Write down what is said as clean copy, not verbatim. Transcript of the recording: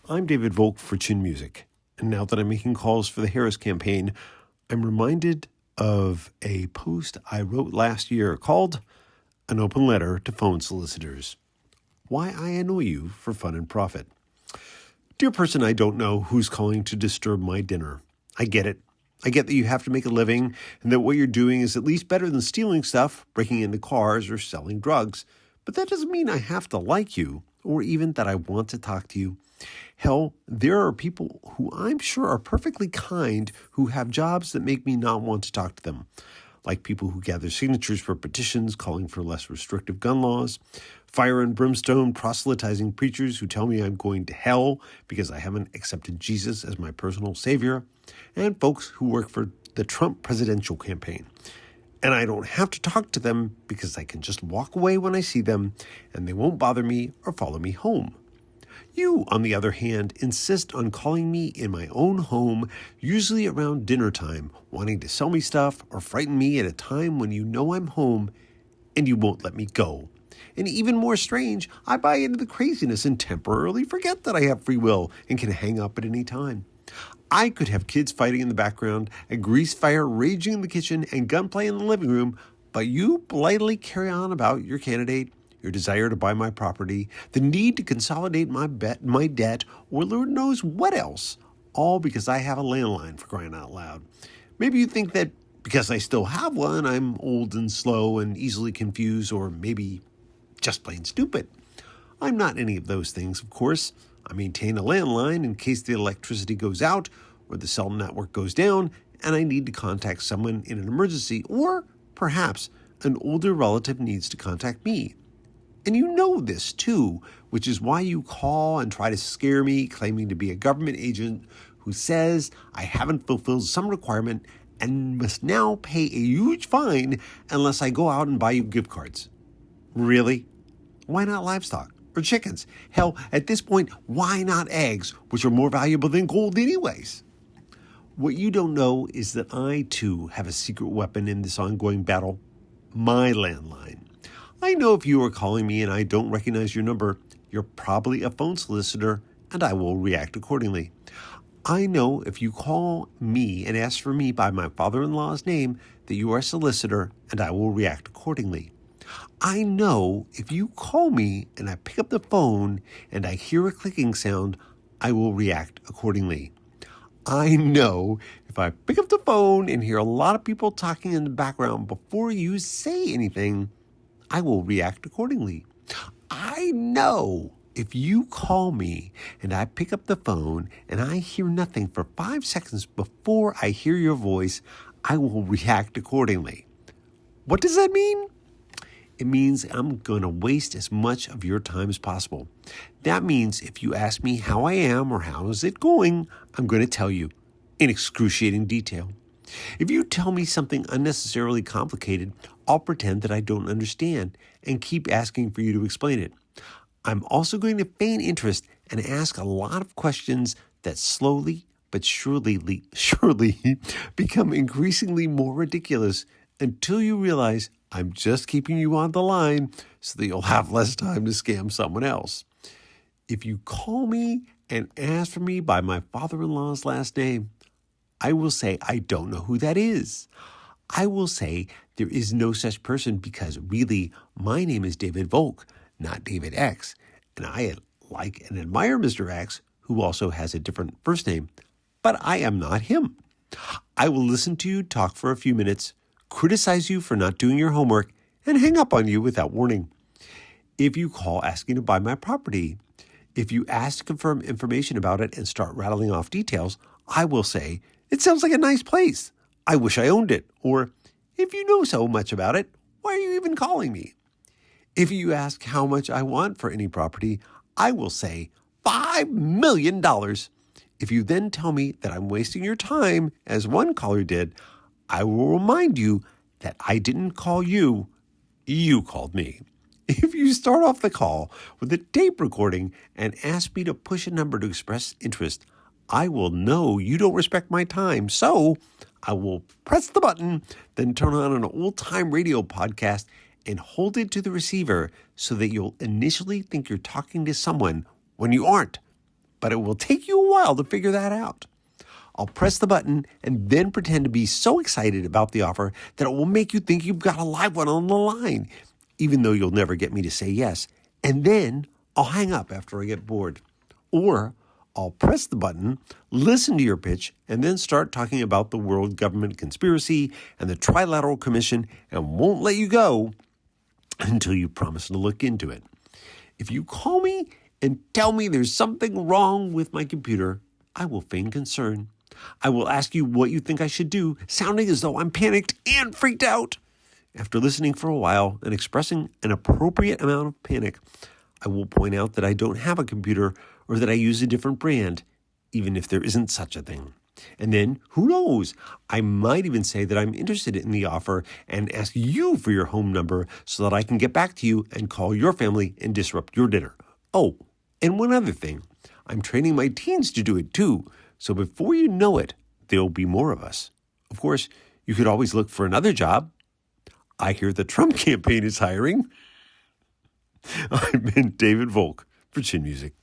I'm David Volk for Chin Music, and now that I'm making calls for the Harris campaign, I'm reminded of a post I wrote last year called An Open Letter to Phone Solicitors. Why I Annoy You for Fun and Profit. Dear person I don't know who's calling to disturb my dinner. I get it. I get that you have to make a living and that what you're doing is at least better than stealing stuff, breaking into cars, or selling drugs. But that doesn't mean I have to like you or even that I want to talk to you. Hell, there are people who I'm sure are perfectly kind who have jobs that make me not want to talk to them, like people who gather signatures for petitions calling for less restrictive gun laws, fire and brimstone proselytizing preachers who tell me I'm going to hell because I haven't accepted Jesus as my personal savior, and folks who work for the Trump presidential campaign. And I don't have to talk to them because I can just walk away when I see them and they won't bother me or follow me home. You, on the other hand, insist on calling me in my own home, usually around dinner time, wanting to sell me stuff or frighten me at a time when you know I'm home, and you won't let me go. And even more strange, I buy into the craziness and temporarily forget that I have free will and can hang up at any time. I could have kids fighting in the background, a grease fire raging in the kitchen, and gunplay in the living room, but you blithely carry on about your candidate, your desire to buy my property, the need to consolidate my debt, or Lord knows what else, all because I have a landline, for crying out loud. Maybe you think that because I still have one, I'm old and slow and easily confused, or maybe just plain stupid. I'm not any of those things, of course. I maintain a landline in case the electricity goes out or the cell network goes down and I need to contact someone in an emergency, or perhaps an older relative needs to contact me. And you know this too, which is why you call and try to scare me, claiming to be a government agent who says I haven't fulfilled some requirement and must now pay a huge fine unless I go out and buy you gift cards. Really? Why not livestock or chickens? Hell, at this point, why not eggs, which are more valuable than gold anyways? What you don't know is that I too have a secret weapon in this ongoing battle, my landline. I know if you are calling me and I don't recognize your number, you're probably a phone solicitor, and I will react accordingly. I know if you call me and ask for me by my father-in-law's name that you are a solicitor, and I will react accordingly. I know if you call me and I pick up the phone and I hear a clicking sound, I will react accordingly. I know if I pick up the phone and hear a lot of people talking in the background before you say anything, I will react accordingly. I know if you call me and I pick up the phone and I hear nothing for 5 seconds before I hear your voice, I will react accordingly. What does that mean? It means I'm going to waste as much of your time as possible. That means if you ask me how I am or how is it going, I'm going to tell you in excruciating detail. If you tell me something unnecessarily complicated, I'll pretend that I don't understand and keep asking for you to explain it. I'm also going to feign interest and ask a lot of questions that slowly but surely become increasingly more ridiculous until you realize I'm just keeping you on the line so that you'll have less time to scam someone else. If you call me and ask for me by my father-in-law's last name, I will say I don't know who that is. I will say there is no such person because really my name is David Volk, not David X, and I like and admire Mr. X, who also has a different first name, but I am not him. I will listen to you talk for a few minutes, criticize you for not doing your homework, and hang up on you without warning. If you call asking to buy my property, if you ask to confirm information about it and start rattling off details, I will say, it sounds like a nice place. I wish I owned it. Or, if you know so much about it, why are you even calling me? If you ask how much I want for any property, I will say $5 million. If you then tell me that I'm wasting your time, as one caller did, I will remind you that I didn't call you, you called me. If you start off the call with a tape recording and ask me to push a number to express interest, I will know you don't respect my time, so I will press the button, then turn on an old-time radio podcast and hold it to the receiver so that you'll initially think you're talking to someone when you aren't. but it will take you a while to figure that out. I'll press the button and then pretend to be so excited about the offer that it will make you think you've got a live one on the line, even though you'll never get me to say yes. And then I'll hang up after I get bored. Or I'll press the button, listen to your pitch, and then start talking about the world government conspiracy and the Trilateral Commission and won't let you go until you promise to look into it. If you call me and tell me there's something wrong with my computer, I will feign concern. I will ask you what you think I should do, sounding as though I'm panicked and freaked out. After listening for a while and expressing an appropriate amount of panic, I will point out that I don't have a computer or that I use a different brand, even if there isn't such a thing. And then, who knows, I might even say that I'm interested in the offer and ask you for your home number so that I can get back to you and call your family and disrupt your dinner. Oh, and one other thing, I'm training my teens to do it too, so before you know it, there'll be more of us. Of course, you could always look for another job. I hear the Trump campaign is hiring. I've been David Volk for Chin Music.